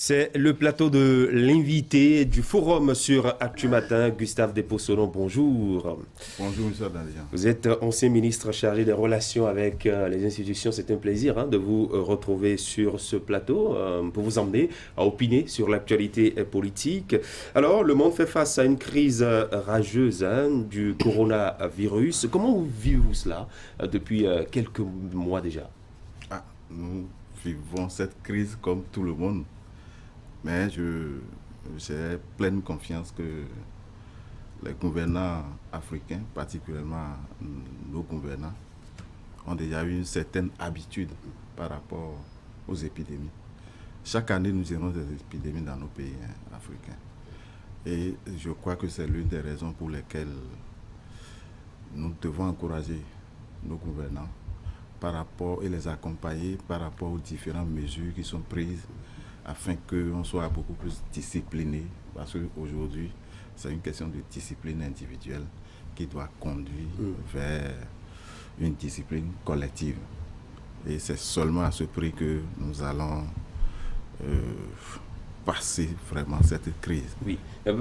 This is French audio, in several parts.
C'est le plateau de l'invité du forum sur Actu Matin, Gustave Desposselon. Bonjour. Bonjour, M. Dandian. Vous êtes ancien ministre chargé des relations avec les institutions. C'est un plaisir de vous retrouver sur ce plateau pour vous emmener à opiner sur l'actualité politique. Alors, le monde fait face à une crise rageuse du coronavirus. Comment vivez-vous cela depuis quelques mois déjà? Nous vivons cette crise comme tout le monde. Mais j'ai pleine confiance que les gouvernants africains, particulièrement nos gouvernants, ont déjà eu une certaine habitude par rapport aux épidémies. Chaque année, nous avons des épidémies dans nos pays africains. Et je crois que c'est l'une des raisons pour lesquelles nous devons encourager nos gouvernants par rapport et les accompagner par rapport aux différentes mesures qui sont prises afin qu'on soit beaucoup plus discipliné, parce qu'aujourd'hui, c'est une question de discipline individuelle qui doit conduire vers une discipline collective. Et c'est seulement à ce prix que nous allons passer vraiment cette crise. Oui.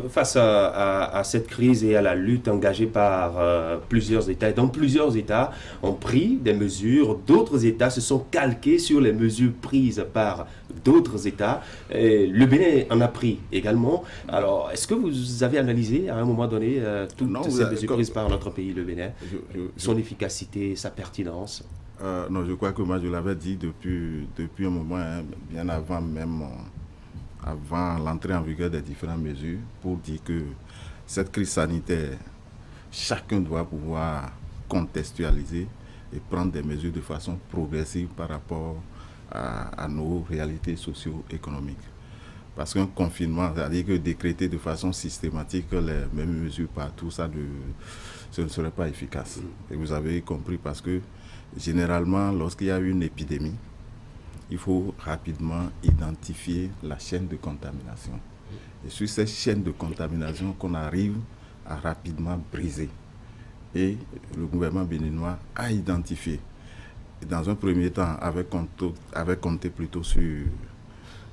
Face à cette crise et à la lutte engagée par plusieurs États, et donc plusieurs États ont pris des mesures, d'autres États se sont calqués sur les mesures prises par d'autres États. Et le Bénin en a pris également. Alors, est-ce que vous avez analysé à un moment donné toutes ces mesures prises par notre pays, le Bénin, son efficacité, sa pertinence? Non, je crois que moi je l'avais dit depuis un moment, bien avant même... avant l'entrée en vigueur des différentes mesures, pour dire que cette crise sanitaire, chacun doit pouvoir contextualiser et prendre des mesures de façon progressive par rapport à nos réalités socio-économiques. Parce qu'un confinement, c'est-à-dire que décréter de façon systématique les mêmes mesures partout, ce ne serait pas efficace. Et vous avez compris, parce que généralement, lorsqu'il y a une épidémie, il faut rapidement identifier la chaîne de contamination. Et sur cette chaîne de contamination qu'on arrive à rapidement briser. Et le gouvernement béninois a identifié, dans un premier temps, avait compté plutôt sur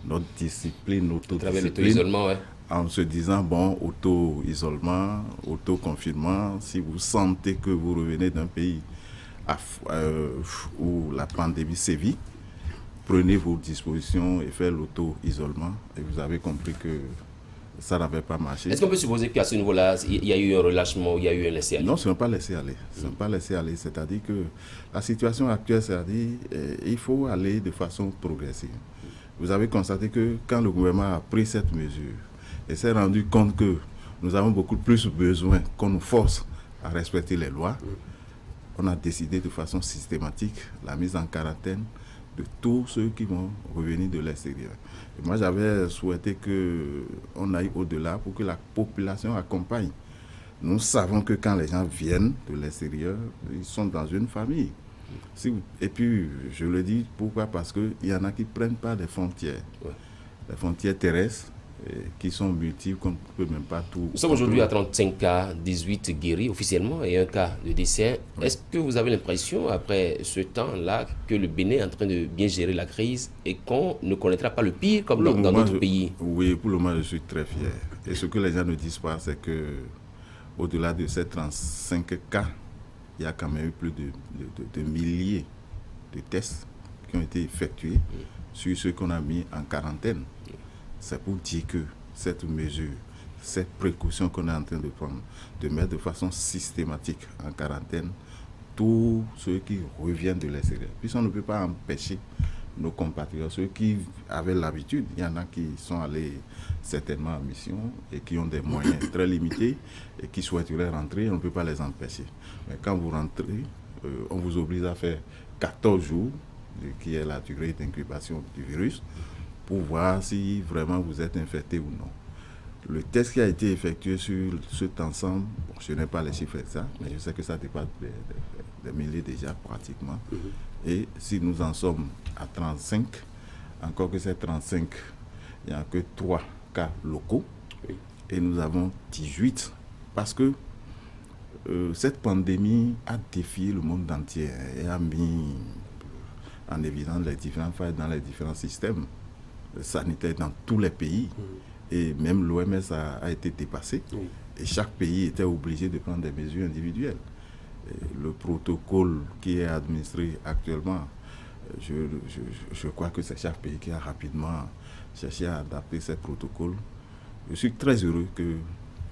notre discipline, autodiscipline, l'auto-isolement, ouais. En se disant, bon, auto-isolement, auto-confinement, si vous sentez que vous revenez d'un pays où la pandémie sévit, prenez vos dispositions et faites l'auto-isolement. Et vous avez compris que ça n'avait pas marché. Est-ce qu'on peut supposer qu'à ce niveau-là, il y a eu un relâchement, il y a eu un laisser-aller? Non, ce n'est pas laisser-aller. Ce n'est pas laisser-aller. C'est-à-dire que la situation actuelle, c'est-à-dire il faut aller de façon progressive. Vous avez constaté que quand le gouvernement a pris cette mesure et s'est rendu compte que nous avons beaucoup plus besoin qu'on nous force à respecter les lois, on a décidé de façon systématique la mise en quarantaine de tous ceux qui vont revenir de l'extérieur. Et moi, j'avais souhaité qu'on aille au-delà pour que la population accompagne. Nous savons que quand les gens viennent de l'extérieur, ils sont dans une famille. Et puis, je le dis, pourquoi? Parce qu'il y en a qui ne prennent pas des frontières. Ouais. Les frontières terrestres, qui sont multiples, qu'on ne peut même pas tout... Nous sommes aujourd'hui à 35 cas, 18 guéris officiellement et un cas de décès. Oui. Est-ce que vous avez l'impression, après ce temps-là, que le Bénin est en train de bien gérer la crise et qu'on ne connaîtra pas le pire comme dans d'autres pays? Oui, pour le moment, je suis très fier. Et ce que les gens ne disent pas, c'est qu'au-delà de ces 35 cas, il y a quand même eu plus de milliers de tests qui ont été effectués sur ceux qu'on a mis en quarantaine. C'est pour dire que cette mesure, cette précaution qu'on est en train de prendre, de mettre de façon systématique en quarantaine tous ceux qui reviennent de l'extérieur. Puisqu'on ne peut pas empêcher nos compatriotes, ceux qui avaient l'habitude, il y en a qui sont allés certainement en mission et qui ont des moyens très limités et qui souhaiteraient rentrer, on ne peut pas les empêcher. Mais quand vous rentrez, on vous oblige à faire 14 jours, qui est la durée d'incubation du virus, pour voir si vraiment vous êtes infecté ou non. Le test qui a été effectué sur cet ensemble, bon, je n'ai pas les chiffres exacts, mais je sais que ça dépasse des milliers déjà pratiquement. Et si nous en sommes à 35, encore que ces 35, il n'y a que 3 cas locaux, et nous avons 18, parce que cette pandémie a défié le monde entier et a mis en évidence les différentes failles dans les différents systèmes. sanitaire dans tous les pays. Et même l'OMS a été dépassée. Et chaque pays était obligé de prendre des mesures individuelles. Et le protocole qui est administré actuellement, je crois que c'est chaque pays qui a rapidement cherché à adapter ces protocoles. Je suis très heureux que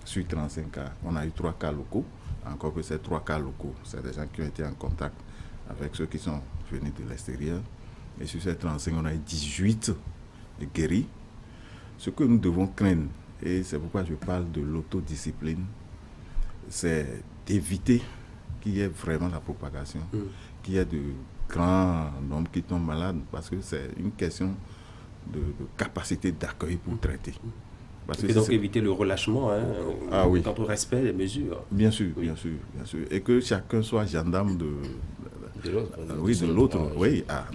sur 35 cas, on a eu 3 cas locaux. Encore que ces 3 cas locaux, c'est des gens qui ont été en contact avec ceux qui sont venus de l'extérieur. Et sur ces 35, on a eu 18 guéris. Ce que nous devons craindre, et c'est pourquoi je parle de l'autodiscipline, c'est d'éviter qu'il y ait vraiment la propagation, qu'il y ait de grands nombres qui tombent malades, parce que c'est une question de capacité d'accueil pour traiter. Et donc éviter le relâchement quant au respect des mesures. Bien sûr. Et que chacun soit gendarme de l'autre.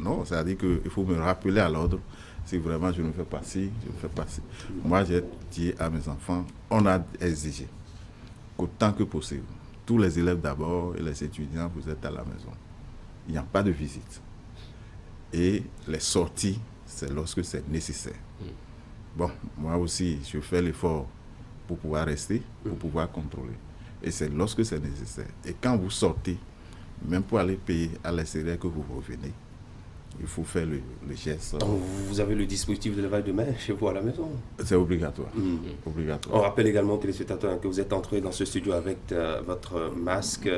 Non, c'est-à-dire qu'il faut me rappeler à l'ordre. Si vraiment je ne fais pas ci, je ne fais pas ci. Moi, j'ai dit à mes enfants, on a exigé qu'autant que possible, tous les élèves d'abord et les étudiants, vous êtes à la maison. Il n'y a pas de visite. Et les sorties, c'est lorsque c'est nécessaire. Bon, moi aussi, je fais l'effort pour pouvoir rester, pour pouvoir contrôler. Et c'est lorsque c'est nécessaire. Et quand vous sortez, même pour aller payer à l'extérieur que vous revenez, il faut faire le geste. Donc vous avez le dispositif de lavage de main chez vous à la maison? C'est obligatoire. On rappelle également aux téléspectateurs que vous êtes entré dans ce studio avec votre masque.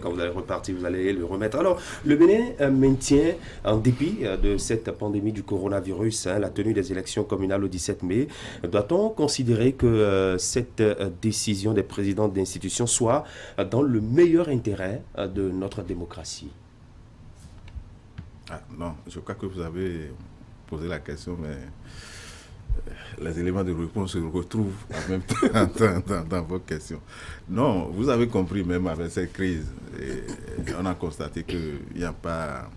Quand vous allez repartir, vous allez le remettre. Alors, le Bénin maintient, en dépit de cette pandémie du coronavirus, la tenue des élections communales au 17 mai. Doit-on considérer que cette décision des présidents d'institutions soit dans le meilleur intérêt de notre démocratie? Non, je crois que vous avez posé la question, mais les éléments de réponse se retrouvent en même temps dans votre question. Non, vous avez compris même avec cette crise, et on a constaté qu'il n'y a pas,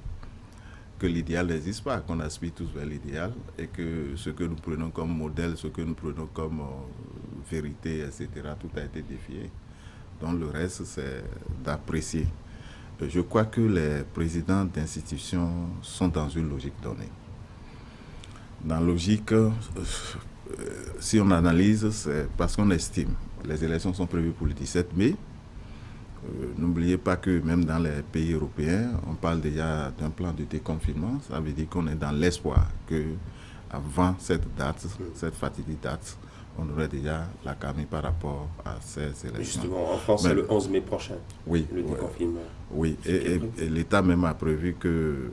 que l'idéal n'existe pas, qu'on aspire tous vers l'idéal, et que ce que nous prenons comme modèle, ce que nous prenons comme vérité, etc., tout a été défié. Donc le reste, c'est d'apprécier. Je crois que les présidents d'institutions sont dans une logique donnée. Dans la logique, si on analyse, c'est parce qu'on estime. Les élections sont prévues pour le 17 mai. N'oubliez pas que même dans les pays européens, on parle déjà d'un plan de déconfinement. Ça veut dire qu'on est dans l'espoir qu'avant cette date, cette fatidique date, on aurait déjà la camée par rapport à ces élections. Justement, en France, c'est le 11 mai prochain, oui, le déconfinement. Oui, et l'État même a prévu que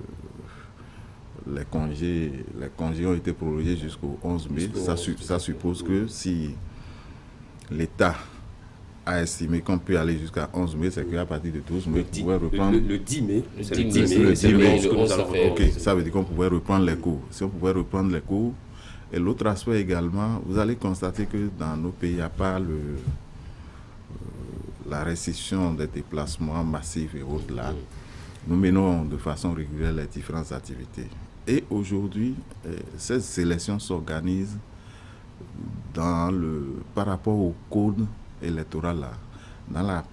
les congés ont été prolongés jusqu'au 11 mai. Ça suppose que si l'État a estimé qu'on peut aller jusqu'à 11 mai, c'est qu'à partir de 12 mai, on pouvait reprendre... Le 10 mai, c'est le 10 mai, c'est le 11 mai. Ok, ça veut dire qu'on pouvait reprendre les cours. Si on pouvait reprendre les cours, et l'autre aspect également, vous allez constater que dans nos pays, à part la restriction des déplacements massifs et autres là, nous menons de façon régulière les différentes activités. Et aujourd'hui, ces élections s'organisent par rapport au code électoral là,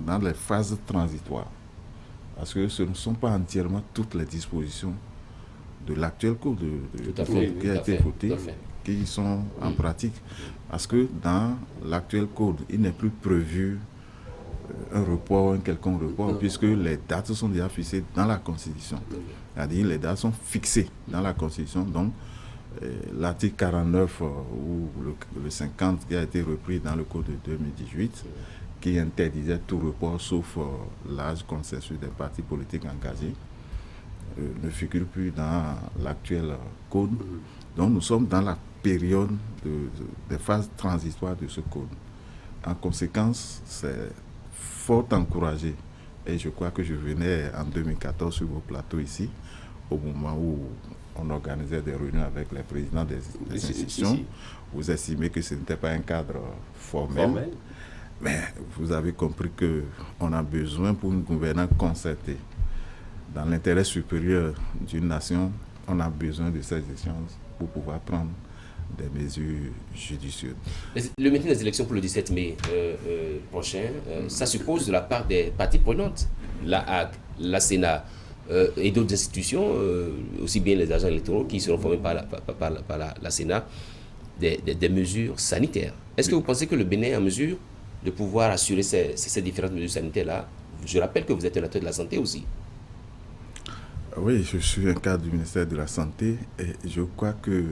dans les phases transitoires. Parce que ce ne sont pas entièrement toutes les dispositions de l'actuel code qui a été voté, qui sont en pratique. Parce que dans l'actuel code, il n'est plus prévu un report, un quelconque report, puisque les dates sont déjà fixées dans la Constitution. C'est-à-dire les dates sont fixées dans la Constitution. Donc, l'article 49 ou le 50 qui a été repris dans le code de 2018, qui interdisait tout report sauf l'âge consensuel des partis politiques engagés, ne figure plus dans l'actuel code. Donc nous sommes dans la période des phases transitoires de ce code. En conséquence, c'est fort encouragé. Et je crois que je venais en 2014 sur vos plateaux ici, au moment où on organisait des réunions avec les présidents des institutions. Vous estimez que ce n'était pas un cadre formel. Mais vous avez compris qu'on a besoin pour une gouvernance concertée. Dans l'intérêt supérieur d'une nation, on a besoin de ces échanges pour pouvoir prendre des mesures judicieuses. Le maintien des élections pour le 17 mai prochain, ça suppose de la part des parties prenantes, la HAC, la Sénat, et d'autres institutions, aussi bien les agents électoraux qui seront formés par la Sénat, des mesures sanitaires. Est-ce que vous pensez que le Bénin est en mesure de pouvoir assurer ces différentes mesures sanitaires-là? Je rappelle que vous êtes un acteur de la santé aussi. Oui, je suis un cadre du ministère de la Santé et je crois que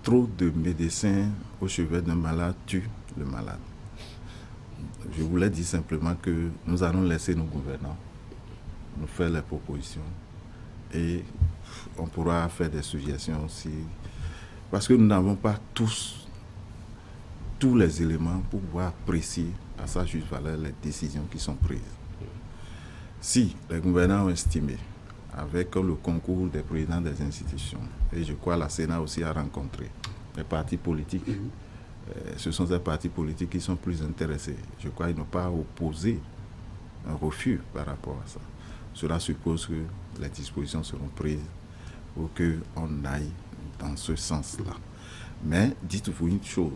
trop de médecins au chevet d'un malade tuent le malade. Je voulais dire simplement que nous allons laisser nos gouvernants nous faire les propositions et on pourra faire des suggestions aussi parce que nous n'avons pas tous les éléments pour pouvoir apprécier à sa juste valeur les décisions qui sont prises. Si les gouvernants ont estimé, avec le concours des présidents des institutions, et je crois la Sénat aussi a rencontré les partis politiques, ce sont ces partis politiques qui sont plus intéressés. Je crois qu'ils n'ont pas opposé un refus par rapport à ça. Cela suppose que les dispositions seront prises pour qu'on aille dans ce sens-là. Mais dites-vous une chose,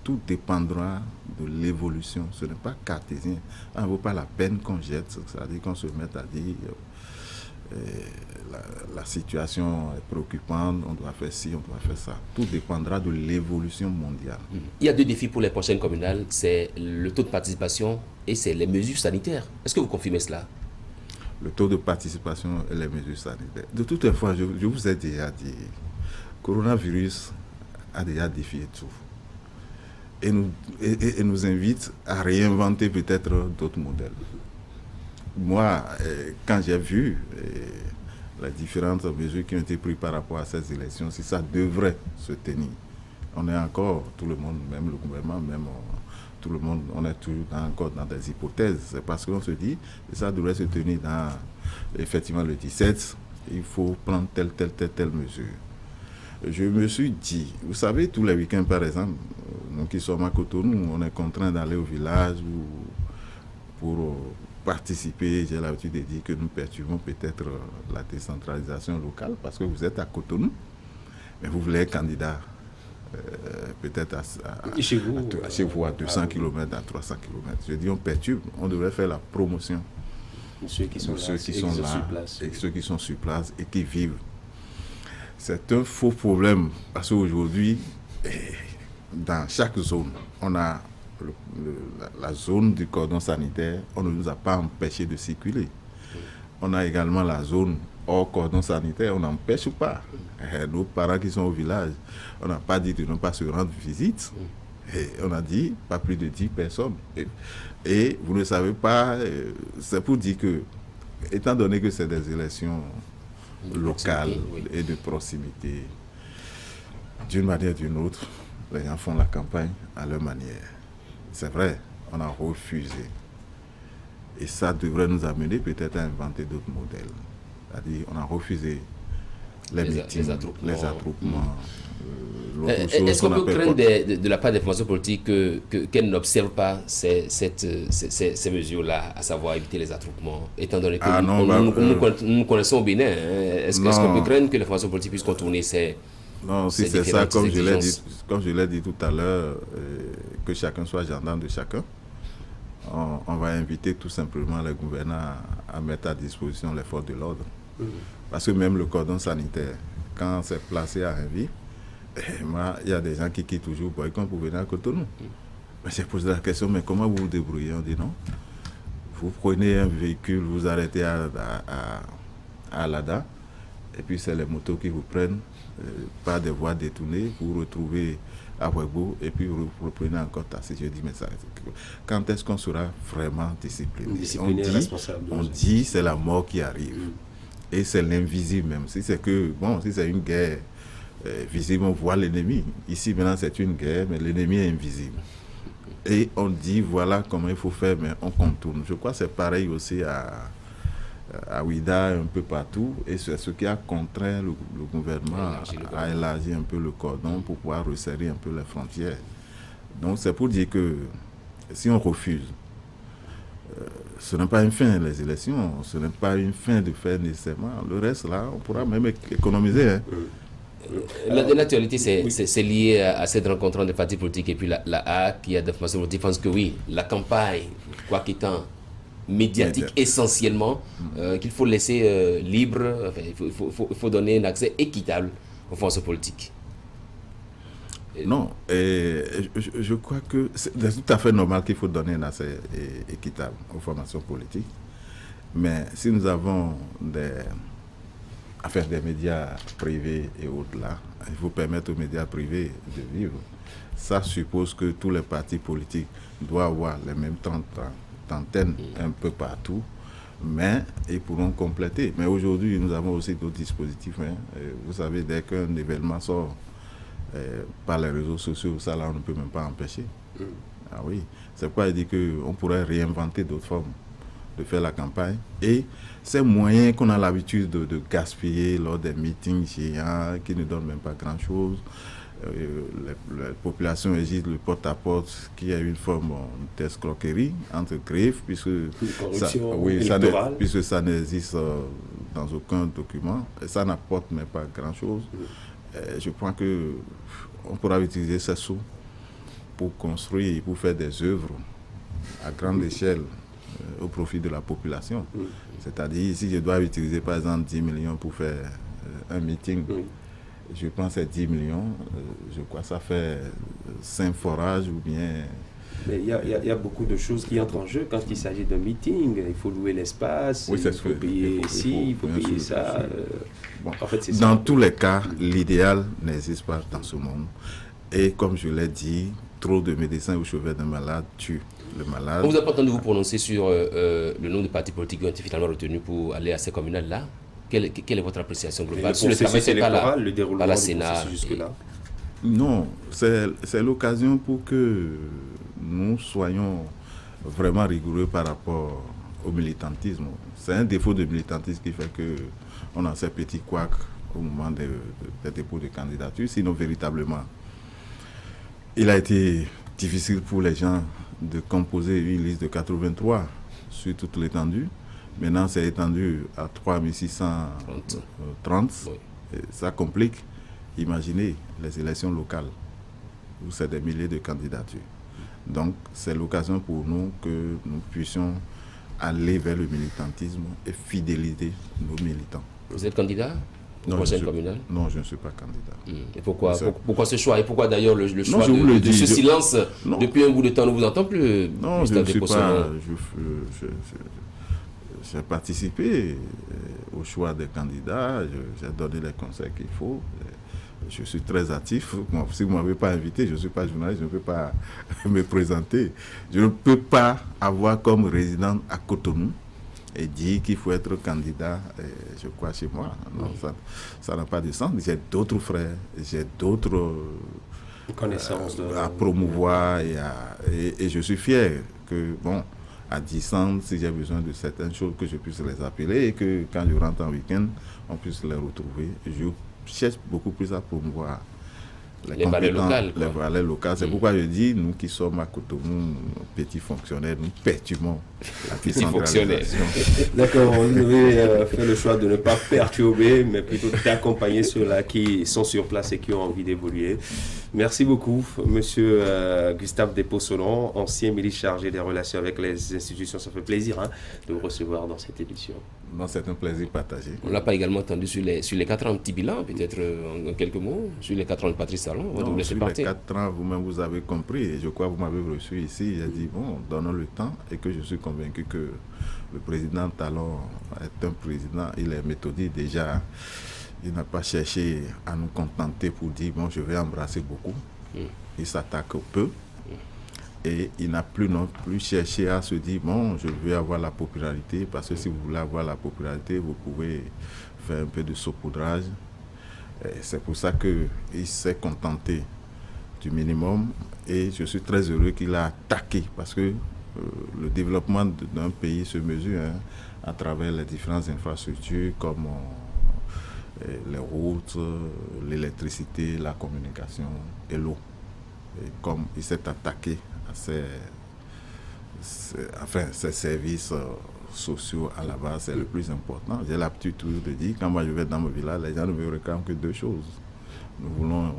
tout dépendra de l'évolution. Ce n'est pas cartésien. Ça ne vaut pas la peine qu'on jette, c'est-à-dire qu'on se mette à dire la situation est préoccupante, on doit faire ci, on doit faire ça. Tout dépendra de l'évolution mondiale. Il y a deux défis pour les prochaines communales, c'est le taux de participation et c'est les mesures sanitaires. Est-ce que vous confirmez cela? Le taux de participation et les mesures sanitaires. De toute façon, je vous ai déjà dit, le coronavirus a déjà défié tout. Et nous invite à réinventer peut-être d'autres modèles. Moi, quand j'ai vu les différentes mesures qui ont été prises par rapport à ces élections, si ça devrait se tenir, on est encore, tout le monde, même le gouvernement, même tout le monde, on est toujours encore dans des hypothèses. C'est parce qu'on se dit que ça devrait se tenir dans, effectivement, le 17, il faut prendre telle mesure. Je me suis dit, vous savez, tous les week-ends, par exemple, nous qui sommes à Cotonou, on est contraint d'aller au village pour participer. J'ai l'habitude de dire que nous perturbons peut-être la décentralisation locale parce que vous êtes à Cotonou, mais vous voulez être candidat peut-être chez vous à 200 km, à 300 km. Je dis on perturbe, on devrait faire la promotion de ceux qui sont là et ceux qui sont sur place et qui vivent. C'est un faux problème parce qu'aujourd'hui, dans chaque zone, on a la zone du cordon sanitaire, on ne nous a pas empêché de circuler. On a également la zone hors cordon sanitaire, on n'empêche pas. Nos parents qui sont au village, on n'a pas dit de ne pas se rendre visite. Et on a dit pas plus de 10 personnes. Et vous ne savez pas, c'est pour dire que, étant donné que c'est des élections locales et de proximité, d'une manière ou d'une autre, les gens font la campagne à leur manière. C'est vrai, on a refusé. Et ça devrait nous amener peut-être à inventer d'autres modèles. C'est-à-dire, on a refusé les meetings, les attroupements. Est-ce qu'on peut craindre de la part des formations politiques qu'elles n'observent pas ces mesures-là, à savoir éviter les attroupements, étant donné que nous connaissons au Bénin, est-ce qu'on peut craindre que les formations politiques puissent contourner ces... Non, si c'est ça, comme je l'ai dit tout à l'heure, que chacun soit gendarme de chacun, on va inviter tout simplement les gouvernants à mettre à disposition les forces de l'ordre. Parce que même le cordon sanitaire, quand c'est placé à Envie, il y a des gens qui quittent toujours Boycon pour venir à Cotonou. J'ai posé la question, mais comment vous vous débrouillez? On dit non. Vous prenez un véhicule, vous arrêtez à Alada, et puis c'est les motos qui vous prennent par des voies détournées, vous retrouvez à Ouégo, et puis vous reprenez encore Tassi. Je dis, mais ça, quand est-ce qu'on sera vraiment discipliné? On dit c'est la mort qui arrive. Et c'est l'invisible même. Si c'est une guerre visible, on voit l'ennemi. Ici, maintenant, c'est une guerre, mais l'ennemi est invisible. Et on dit, voilà comment il faut faire, mais on contourne. Je crois que c'est pareil aussi à Ouida, un peu partout. Et c'est ce qui a contraint le gouvernement à élargir un peu le cordon pour pouvoir resserrer un peu les frontières. Donc, c'est pour dire que si on refuse, ce n'est pas une fin, les élections, ce n'est pas une fin de faire nécessairement. Le reste, là, on pourra même économiser. Hein. L'actualité, c'est lié à cette rencontre des partis politiques et puis la A qui a des formations politiques. Je pense que oui, la campagne, quoi qu'étant, médiatique essentiellement, qu'il faut laisser libre, enfin, il faut donner un accès équitable aux forces politiques. Non, je crois que c'est tout à fait normal qu'il faut donner un accès équitable aux formations politiques. Mais si nous avons des médias privés et au-delà, il faut permettre aux médias privés de vivre. Ça suppose que tous les partis politiques doivent avoir les mêmes antennes un peu partout, mais ils pourront compléter. Mais aujourd'hui, nous avons aussi d'autres dispositifs. Vous savez, dès qu'un événement sort par les réseaux sociaux, ça là, on ne peut même pas empêcher. Ah oui, c'est pourquoi il dit qu'on pourrait réinventer d'autres formes de faire la campagne. Et ces moyens qu'on a l'habitude de gaspiller lors des meetings géants qui ne donnent même pas grand-chose, la population exige le porte-à-porte qui a une forme d'escroquerie entre griffes, puisque ça n'existe dans aucun document, et ça n'apporte même pas grand-chose. Je crois qu'on pourra utiliser ces sous pour construire, pour faire des œuvres à grande échelle au profit de la population. C'est-à-dire, si je dois utiliser par exemple 10 millions pour faire un meeting, je prends ces 10 millions, je crois que ça fait 5 forages ou bien... Mais il y a beaucoup de choses qui entrent en jeu quand il s'agit d'un meeting. Il faut louer l'espace, il faut payer il faut payer ça. Bon. En fait, c'est dans tous les cas, l'idéal n'existe pas dans ce monde. Et comme je l'ai dit, trop de médecins au chevet d'un malade tuent le malade. On vous a pas entendu vous prononcer sur le nombre de partis politiques qui ont été finalement retenus pour aller à ces communales-là. Quelle est votre appréciation globale sur le processus électoral, le déroulement par la Sénat jusque-là? Non, c'est l'occasion pour que nous soyons vraiment rigoureux par rapport au militantisme. C'est un défaut de militantisme qui fait qu'on a ces petits couacs au moment des dépôts de candidature. Sinon, véritablement, il a été difficile pour les gens de composer une liste de 83 sur toute l'étendue. Maintenant, c'est étendu à 3630. Oui. Ça complique. Imaginez les élections locales où c'est des milliers de candidatures. Donc, c'est l'occasion pour nous que nous puissions aller vers le militantisme et fidéliser nos militants. Vous êtes candidat non, non, je ne suis pas candidat. Et pourquoi ce choix? Et pourquoi d'ailleurs le choix de ce silence? Depuis un bout de temps, on ne vous entend plus. Non, je ne suis pas... J'ai participé au choix des candidats, j'ai donné les conseils qu'il faut. Je suis très actif. Si vous ne m'avez pas invité, je ne suis pas journaliste, je ne peux pas me présenter. Je ne peux pas avoir comme résident à Cotonou et dire qu'il faut être candidat, je crois, chez moi. Non, ça n'a pas de sens. J'ai d'autres frères, j'ai d'autres connaissances à promouvoir et je suis fier que, à distance, si j'ai besoin de certaines choses, que je puisse les appeler et que quand je rentre en week-end, on puisse les retrouver. Je cherche beaucoup plus à promouvoir les valeurs locales. Les valeurs locales. C'est pourquoi je dis, nous qui sommes à Cotonou, petits fonctionnaires, nous perturbons la décentralisation. D'accord, vous avez fait le choix de ne pas perturber, mais plutôt d'accompagner ceux-là qui sont sur place et qui ont envie d'évoluer. Merci beaucoup, Monsieur Gustave Despossolons, ancien ministre chargé des relations avec les institutions. Ça fait plaisir de vous recevoir dans cette émission. Non, c'est un plaisir partagé. On ne l'a pas également entendu sur les 4 ans, petit bilan, peut-être en quelques mots, sur les 4 ans de Patrice Talon. Non, sur les 4 ans, vous-même, vous avez compris, et je crois que vous m'avez reçu ici, j'ai dit, donnons le temps, et que je suis convaincu que le président Talon est un président, il est méthodique déjà. Il n'a pas cherché à nous contenter pour dire, je vais embrasser beaucoup. Il s'attaque peu. Et il n'a plus non plus cherché à se dire, je veux avoir la popularité, parce que si vous voulez avoir la popularité, vous pouvez faire un peu de saupoudrage. Et c'est pour ça qu'il s'est contenté du minimum. Et je suis très heureux qu'il a attaqué, parce que le développement d'un pays se mesure à travers les différentes infrastructures comme les routes, l'électricité, la communication et l'eau. Et comme il s'est attaqué à ces services sociaux à la base, c'est le plus important. J'ai l'habitude toujours de dire, quand moi je vais dans mon village, les gens ne me réclament que 2 choses. Nous voulons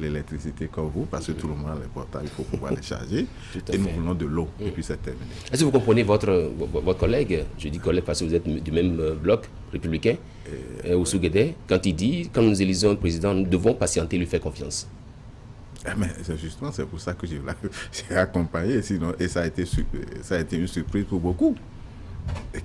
l'électricité comme vous, parce que tout le monde a les portables, il faut pouvoir les charger. Et nous voulons de l'eau, et puis c'est terminé. Est-ce que vous comprenez votre collègue, je dis collègue parce que vous êtes du même bloc républicain, Oussou Guédé, quand il dit, quand nous élisons un président, nous devons patienter, lui faire confiance? Mais c'est pour ça que j'ai accompagné, sinon, et ça a été une surprise pour beaucoup.